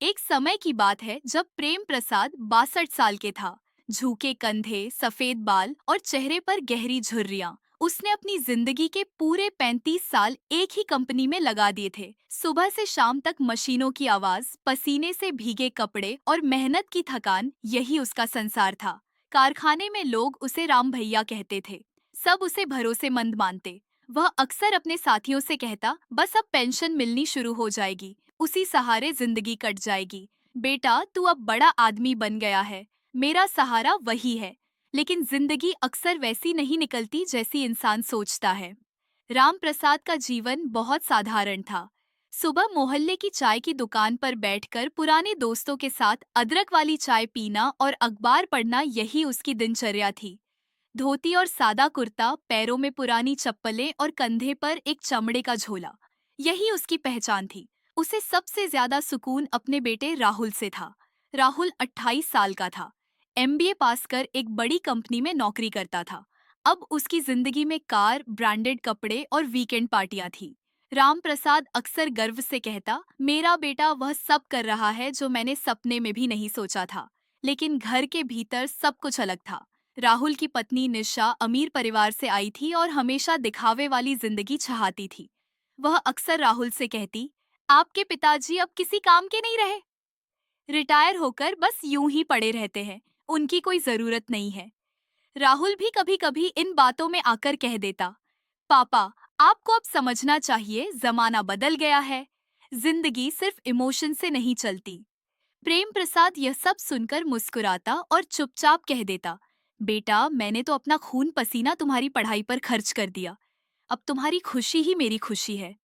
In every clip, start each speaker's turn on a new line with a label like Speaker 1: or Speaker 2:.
Speaker 1: एक समय की बात है जब प्रेम प्रसाद 62 साल के था। झुके कंधे, सफेद बाल और चेहरे पर गहरी झुर्रियां। उसने अपनी जिंदगी के पूरे 35 साल एक ही कंपनी में लगा दिए थे। सुबह से शाम तक मशीनों की आवाज, पसीने से भीगे कपड़े और मेहनत की थकान, यही उसका संसार था। कारखाने में लोग उसे राम भैया कहते थे। सब उसे भरोसेमंद मानते। वह अक्सर अपने साथियों से कहता, बस अब पेंशन मिलनी शुरू हो जाएगी, उसी सहारे जिंदगी कट जाएगी। बेटा, तू अब बड़ा आदमी बन गया है, मेरा सहारा वही है। लेकिन जिंदगी अक्सर वैसी नहीं निकलती जैसी इंसान सोचता है। राम प्रसाद का जीवन बहुत साधारण था। सुबह मोहल्ले की चाय की दुकान पर बैठकर पुराने दोस्तों के साथ अदरक वाली चाय पीना और अखबार पढ़ना, यही उसकी दिनचर्या थी। धोती और सादा कुर्ता, पैरों में पुरानी चप्पलें और कंधे पर एक चमड़े का झोला, यही उसकी पहचान थी। उसे सबसे ज्यादा सुकून अपने बेटे राहुल से था। राहुल 28 साल का था। एमबीए पास कर एक बड़ी कंपनी में नौकरी करता था। अब उसकी जिंदगी में कार, ब्रांडेड कपड़े और वीकेंड पार्टियां थी। राम प्रसाद अक्सर गर्व से कहता, मेरा बेटा वह सब कर रहा है जो मैंने सपने में भी नहीं सोचा था। लेकिन घर के भीतर सब कुछ अलग था। राहुल की पत्नी निशा अमीर परिवार से आई थी और हमेशा दिखावे वाली जिंदगी चाहती थी। वह अक्सर राहुल से कहती, आपके पिताजी अब किसी काम के नहीं रहे, रिटायर होकर बस यूं ही पड़े रहते हैं, उनकी कोई जरूरत नहीं है। राहुल भी कभी कभी इन बातों में आकर कह देता, पापा, आपको अब समझना चाहिए, जमाना बदल गया है, जिंदगी सिर्फ इमोशन से नहीं चलती। प्रेम प्रसाद यह सब सुनकर मुस्कुराता और चुपचाप कह देता, बेटा, मैंने तो अपना खून पसीना तुम्हारी पढ़ाई पर खर्च कर दिया, अब तुम्हारी खुशी ही मेरी खुशी है।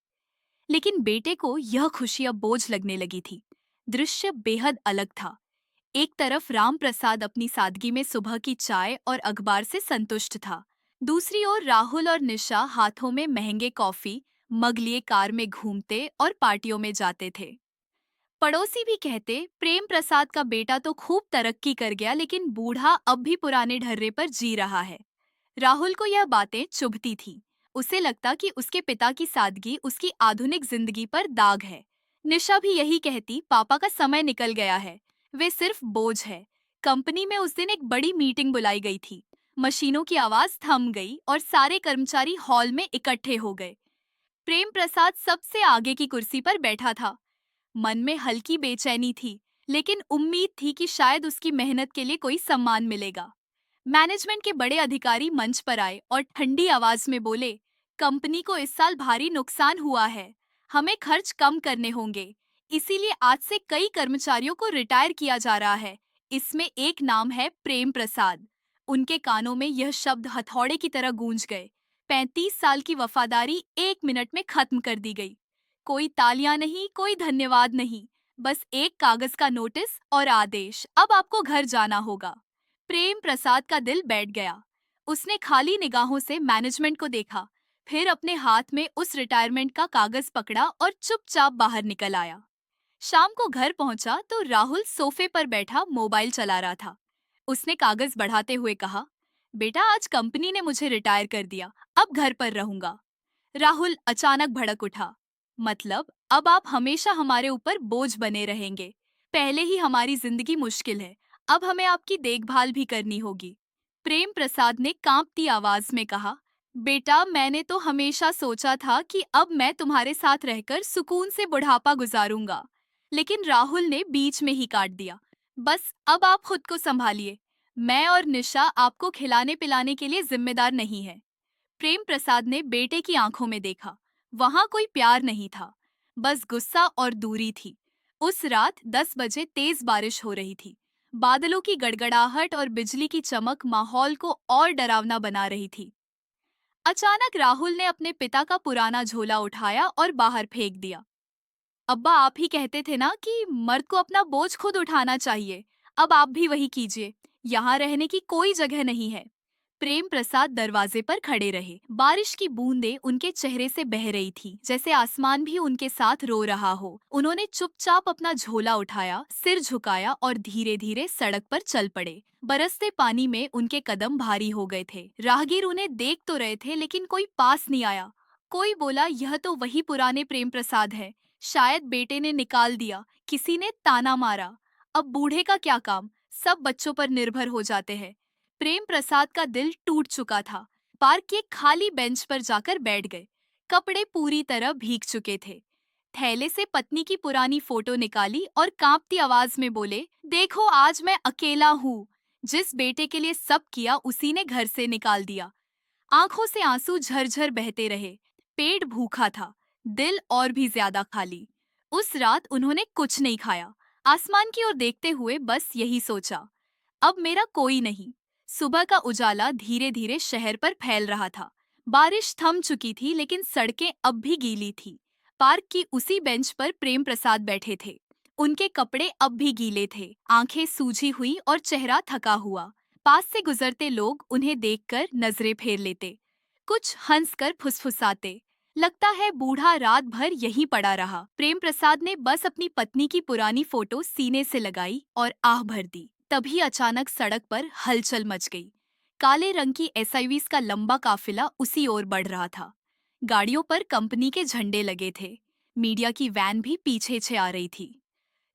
Speaker 1: लेकिन बेटे को यह खुशी अब बोझ लगने लगी थी। दृश्य बेहद अलग था। एक तरफ राम प्रसाद अपनी सादगी में सुबह की चाय और अखबार से संतुष्ट था। दूसरी ओर राहुल और निशा हाथों में महंगे कॉफी मग लिए कार में घूमते और पार्टियों में जाते थे। पड़ोसी भी कहते, प्रेम प्रसाद का बेटा तो खूब तरक्की कर गया, लेकिन बूढ़ा अब भी पुराने ढर्रे पर जी रहा है। राहुल को यह बातें चुभती थी। उसे लगता कि उसके पिता की सादगी उसकी आधुनिक जिंदगी पर दाग है। निशा भी यही कहती, पापा का समय निकल गया है, वे सिर्फ बोझ है। कंपनी में उस दिन एक बड़ी मीटिंग बुलाई गई थी। मशीनों की आवाज थम गई और सारे कर्मचारी हॉल में इकट्ठे हो गए। प्रेम प्रसाद सबसे आगे की कुर्सी पर बैठा था। मन में हल्की बेचैनी थी, लेकिन उम्मीद थी कि शायद उसकी मेहनत के लिए कोई सम्मान मिलेगा। मैनेजमेंट के बड़े अधिकारी मंच पर आए और ठंडी आवाज में बोले, कंपनी को इस साल भारी नुकसान हुआ है, हमें खर्च कम करने होंगे, इसीलिए आज से कई कर्मचारियों को रिटायर किया जा रहा है। इसमें एक नाम है प्रेम प्रसाद। उनके कानों में यह शब्द हथौड़े की तरह गूंज गए। 35 साल की वफादारी 1 मिनट में खत्म कर दी गई। कोई तालियां नहीं, कोई धन्यवाद नहीं, बस एक कागज का नोटिस और आदेश, अब आपको घर जाना होगा। प्रेम प्रसाद का दिल बैठ गया। उसने खाली निगाहों से मैनेजमेंट को देखा, फिर अपने हाथ में उस रिटायरमेंट का कागज पकड़ा और चुपचाप बाहर निकल आया। शाम को घर पहुंचा तो राहुल सोफे पर बैठा मोबाइल चला रहा था। उसने कागज बढ़ाते हुए कहा, बेटा, आज कंपनी ने मुझे रिटायर कर दिया, अब घर पर रहूंगा। राहुल अचानक भड़क उठा, मतलब अब आप हमेशा हमारे ऊपर बोझ बने रहेंगे। पहले ही हमारी जिंदगी मुश्किल है, अब हमें आपकी देखभाल भी करनी होगी। प्रेम प्रसाद ने कांपती आवाज में कहा, बेटा, मैंने तो हमेशा सोचा था कि अब मैं तुम्हारे साथ रहकर सुकून से बुढ़ापा गुजारूंगा। लेकिन राहुल ने बीच में ही काट दिया, बस अब आप खुद को संभालिए, मैं और निशा आपको खिलाने पिलाने के लिए जिम्मेदार नहीं है। प्रेम प्रसाद ने बेटे की आंखों में देखा। वहां कोई प्यार नहीं था, बस गुस्सा और दूरी थी। उस रात 10 बजे तेज बारिश हो रही थी। बादलों की गड़गड़ाहट और बिजली की चमक माहौल को और डरावना बना रही थी। अचानक राहुल ने अपने पिता का पुराना झोला उठाया और बाहर फेंक दिया। अब्बा, आप ही कहते थे ना कि मर्द को अपना बोझ खुद उठाना चाहिए, अब आप भी वही कीजिए, यहाँ रहने की कोई जगह नहीं है। प्रेम प्रसाद दरवाजे पर खड़े रहे। बारिश की बूंदें उनके चेहरे से बह रही थी, जैसे आसमान भी उनके साथ रो रहा हो। उन्होंने चुपचाप अपना झोला उठाया, सिर झुकाया और धीरे धीरे सड़क पर चल पड़े। बरसते पानी में उनके कदम भारी हो गए थे। राहगीर उन्हें देख तो रहे थे, लेकिन कोई पास नहीं आया। कोई बोला, यह तो वही पुराने प्रेम प्रसाद है, शायद बेटे ने निकाल दिया, किसी ने ताना मारा। अब बूढ़े का क्या काम, सब बच्चों पर निर्भर हो जाते हैं। प्रेम प्रसाद का दिल टूट चुका था। पार्क के खाली बेंच पर जाकर बैठ गए। कपड़े पूरी तरह भीग चुके थे। थैले से पत्नी की पुरानी फोटो निकाली और कांपती आवाज में बोले, देखो आज मैं अकेला हूँ। जिस बेटे के लिए सब किया उसी ने घर से निकाल दिया। आंखों से आंसू झरझर बहते रहे। पेट भूखा था, दिल और भी ज्यादा खाली। उस रात उन्होंने कुछ नहीं खाया। आसमान की ओर देखते हुए बस यही सोचा, अब मेरा कोई नहीं। सुबह का उजाला धीरे धीरे शहर पर फैल रहा था। बारिश थम चुकी थी लेकिन सड़कें अब भी गीली थी। पार्क की उसी बेंच पर प्रेम प्रसाद बैठे थे। उनके कपड़े अब भी गीले थे, आंखें सूजी हुई और चेहरा थका हुआ। पास से गुजरते लोग उन्हें देखकर नजरें फेर लेते। कुछ हंसकर फुसफुसाते, लगता है बूढ़ा रात भर यहीं पड़ा रहा। प्रेम प्रसाद ने बस अपनी पत्नी की पुरानी फोटो सीने से लगाई और आह भर दी। तभी अचानक सड़क पर हलचल मच गई। काले रंग की एसयूवीज का लंबा काफिला उसी ओर बढ़ रहा था। गाड़ियों पर कंपनी के झंडे लगे थे। मीडिया की वैन भी पीछे से आ रही थी।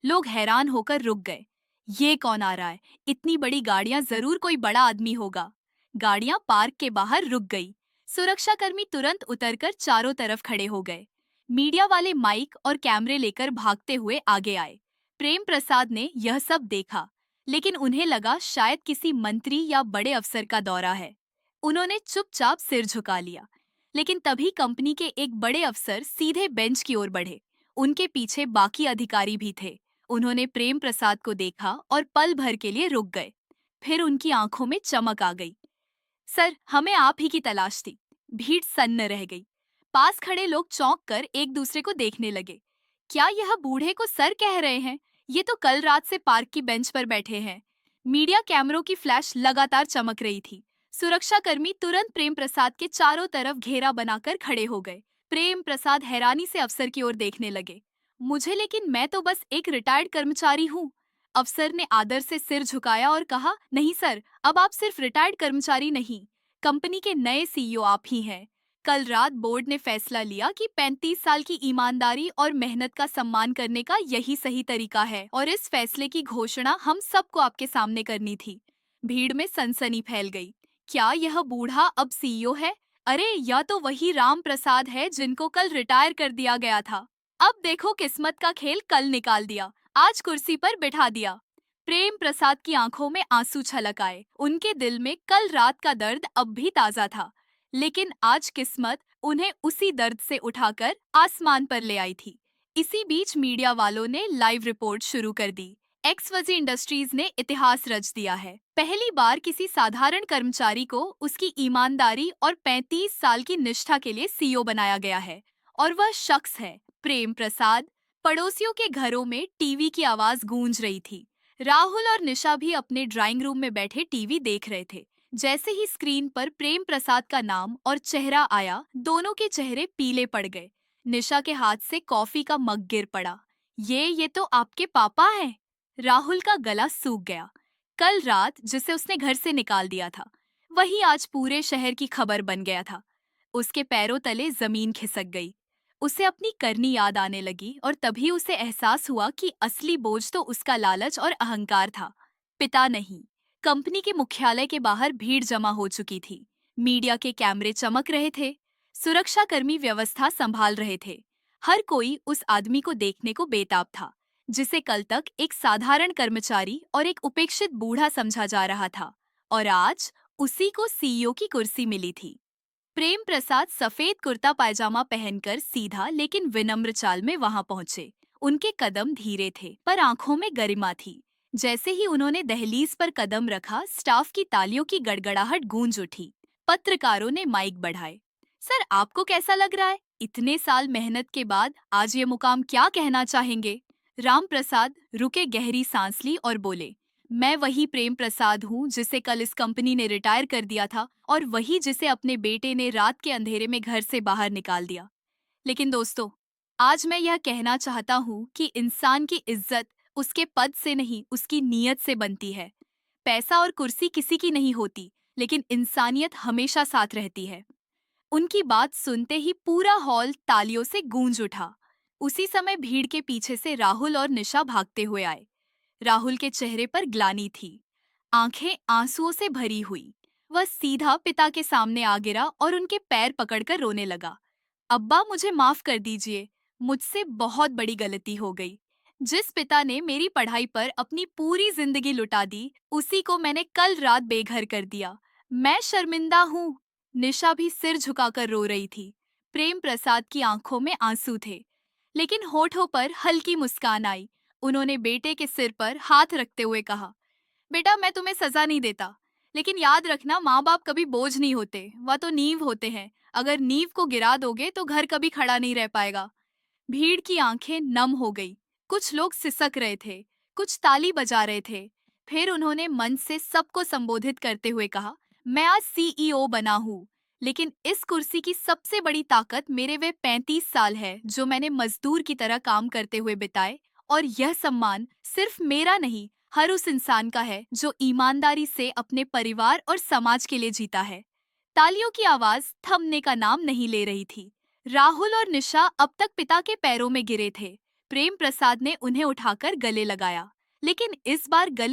Speaker 1: लोग हैरान होकर रुक गए। ये कौन आ रहा है? इतनी बड़ी गाड़ियां, जरूर कोई बड़ा आदमी होगा। गाड़ियां पार्क के बाहर रुक गई। सुरक्षाकर्मी तुरंत उतरकर चारों तरफ खड़े हो गए। मीडिया वाले माइक और कैमरे लेकर भागते हुए आगे आए। प्रेम प्रसाद ने यह सब देखा, लेकिन उन्हें लगा शायद किसी मंत्री या बड़े अफसर का दौरा है। उन्होंने चुपचाप सिर झुका लिया। लेकिन तभी कंपनी के एक बड़े अफसर सीधे बेंच की ओर बढ़े। उनके पीछे बाकी अधिकारी भी थे। उन्होंने प्रेम प्रसाद को देखा और पल भर के लिए रुक गए। फिर उनकी आंखों में चमक आ गई। सर, हमें आप ही की तलाश थी। भीड़ सन्न रह गई। पास खड़े लोग चौंक कर एक दूसरे को देखने लगे। क्या यह बूढ़े को सर कह रहे हैं? ये तो कल रात से पार्क की बेंच पर बैठे हैं। मीडिया कैमरों की फ्लैश लगातार चमक रही थी। सुरक्षाकर्मी तुरंत प्रेम प्रसाद के चारों तरफ घेरा बनाकर खड़े हो गए। प्रेम प्रसाद हैरानी से अफसर की ओर देखने लगे। मुझे, लेकिन मैं तो बस एक रिटायर्ड कर्मचारी हूँ। अफसर ने आदर से सिर झुकाया और कहा, नहीं सर, अब आप सिर्फ रिटायर्ड कर्मचारी नहीं, कंपनी के नए सीईओ आप ही हैं। कल रात बोर्ड ने फैसला लिया कि 35 साल की ईमानदारी और मेहनत का सम्मान करने का यही सही तरीका है, और इस फैसले की घोषणा हम सबको आपके सामने करनी थी। भीड़ में सनसनी फैल गई। क्या यह बूढ़ा अब सीईओ है? अरे, यह तो वही राम प्रसाद है जिनको कल रिटायर कर दिया गया था। अब देखो, किस्मत का खेल कल निकाल दिया, आज कुर्सी पर बिठा दिया। प्रेम प्रसाद की आंखों में आंसू छलक आए। उनके दिल में कल रात का दर्द अब भी ताजा था, लेकिन आज किस्मत उन्हें उसी दर्द से उठाकर आसमान पर ले आई थी। इसी बीच मीडिया वालों ने लाइव रिपोर्ट शुरू कर दी। एक्सवाजी इंडस्ट्रीज ने इतिहास रच दिया है। पहली बार किसी साधारण कर्मचारी को उसकी ईमानदारी और 35 साल की निष्ठा के लिए सीईओ बनाया गया है, और वह शख्स है प्रेम प्रसाद। पड़ोसियों के घरों में टीवी की आवाज गूंज रही थी। राहुल और निशा भी अपने ड्राइंग रूम में बैठे टीवी देख रहे थे। जैसे ही स्क्रीन पर प्रेम प्रसाद का नाम और चेहरा आया, दोनों के चेहरे पीले पड़ गए। निशा के हाथ से कॉफी का मग गिर पड़ा। ये तो आपके पापा हैं। राहुल का गला सूख गया। कल रात जिसे उसने घर से निकाल दिया था, वही आज पूरे शहर की खबर बन गया था। उसके पैरों तले जमीन खिसक गई। उसे अपनी करनी याद आने लगी, और तभी उसे एहसास हुआ कि असली बोझ तो उसका लालच और अहंकार था, पिता नहीं। कंपनी के मुख्यालय के बाहर भीड़ जमा हो चुकी थी। मीडिया के कैमरे चमक रहे थे। सुरक्षाकर्मी व्यवस्था संभाल रहे थे। हर कोई उस आदमी को देखने को बेताब था, जिसे कल तक एक साधारण कर्मचारी और एक उपेक्षित बूढ़ा समझा जा रहा था, और आज उसी को सीईओ की कुर्सी मिली थी। प्रेम प्रसाद सफेद कुर्ता पायजामा पहनकर सीधा लेकिन विनम्र चाल में वहां पहुंचे। उनके कदम धीरे थे, पर आंखों में गरिमा थी। जैसे ही उन्होंने दहलीज पर कदम रखा, स्टाफ की तालियों की गड़गड़ाहट गूंज उठी। पत्रकारों ने माइक बढ़ाए। सर, आपको कैसा लग रहा है? इतने साल मेहनत के बाद आज ये मुकाम क्या कहना चाहेंगे? राम प्रसाद रुके, गहरी सांस ली और बोले, मैं वही प्रेम प्रसाद हूँ जिसे कल इस कंपनी ने रिटायर कर दिया था, और वही जिसे अपने बेटे ने रात के अंधेरे में घर से बाहर निकाल दिया। लेकिन दोस्तों, आज मैं यह कहना चाहता हूँ कि इंसान की इज्जत उसके पद से नहीं, उसकी नीयत से बनती है। पैसा और कुर्सी किसी की नहीं होती, लेकिन इंसानियत हमेशा साथ रहती है। उनकी बात सुनते ही पूरा हॉल तालियों से गूंज उठा। उसी समय भीड़ के पीछे से राहुल और निशा भागते हुए आए। राहुल के चेहरे पर ग्लानि थी, आंखें आंसुओं से भरी हुई। वह सीधा पिता के सामने आ गिरा और उनके पैर पकड़कर रोने लगा। अब्बा, मुझे माफ कर दीजिए, मुझसे बहुत बड़ी गलती हो गई। जिस पिता ने मेरी पढ़ाई पर अपनी पूरी जिंदगी लुटा दी, उसी को मैंने कल रात बेघर कर दिया। मैं शर्मिंदा हूँ। निशा भी सिर झुकाकर रो रही थी। प्रेम प्रसाद की आंखों में आंसू थे, लेकिन होठों पर हल्की मुस्कान आई। उन्होंने बेटे के सिर पर हाथ रखते हुए कहा, बेटा, मैं तुम्हें सजा नहीं देता, लेकिन याद रखना, माँ बाप कभी बोझ नहीं होते, वह तो नींव होते हैं। अगर नींव को गिरा दोगे तो घर कभी खड़ा नहीं रह पाएगा। भीड़ की आंखें नम हो गई। कुछ लोग सिसक रहे थे, कुछ ताली बजा रहे थे। फिर उन्होंने मन से सबको संबोधित करते हुए कहा, मैं आज सीईओ बना हूँ, लेकिन इस कुर्सी की सबसे बड़ी ताकत मेरे वे 35 साल है जो मैंने मजदूर की तरह काम करते हुए बिताए। और यह सम्मान सिर्फ मेरा नहीं, हर उस इंसान का है जो ईमानदारी से अपने परिवार और समाज के लिए जीता है। तालियों की आवाज थमने का नाम नहीं ले रही थी। राहुल और निशा अब तक पिता के पैरों में गिरे थे। प्रेम प्रसाद ने उन्हें उठाकर गले लगाया, लेकिन इस बार गले